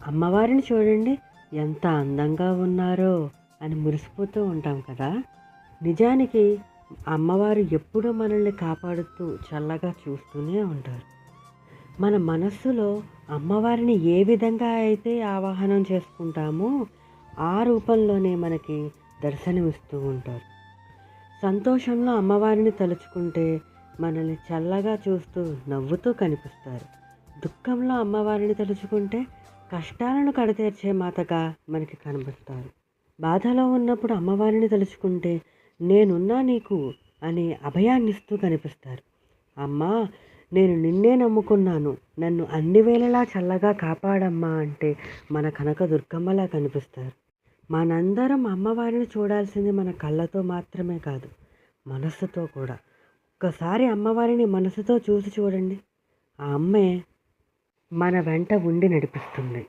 అమ్మవారిని చూడండి ఎంత అందంగా ఉన్నారో అని మురిసిపోతూ ఉంటాం కదా. నిజానికి అమ్మవారు ఎప్పుడూ మనల్ని కాపాడుతూ చల్లగా చూస్తూనే ఉంటారు. మన మనస్సులో అమ్మవారిని ఏ విధంగా అయితే ఆవాహనం చేసుకుంటామో ఆ రూపంలోనే మనకి దర్శనమిస్తూ ఉంటారు. సంతోషంలో అమ్మవారిని తలుచుకుంటే మనల్ని చల్లగా చూస్తూ నవ్వుతూ కనిపిస్తారు. దుఃఖంలో అమ్మవారిని తలుచుకుంటే కష్టాలను కడతీర్చే మాతగా మనకి కనిపిస్తారు. బాధలో ఉన్నప్పుడు అమ్మవారిని తలుచుకుంటే నేనున్నా నీకు అని అభయాన్నిస్తూ కనిపిస్తారు. అమ్మా, నేను నిన్నే నమ్ముకున్నాను, నన్ను అన్ని వేళలా చల్లగా కాపాడమ్మా అంటే మన కనక దుర్గమ్మలా కనిపిస్తారు. మనందరం అమ్మవారిని చూడాల్సింది మన కళ్ళతో మాత్రమే కాదు, మనస్సుతో కూడా. ఒక్కసారి అమ్మవారిని మనసుతో చూసి చూడండి, ఆ అమ్మే మన వెంట ఉండి నడిపిస్తుంది.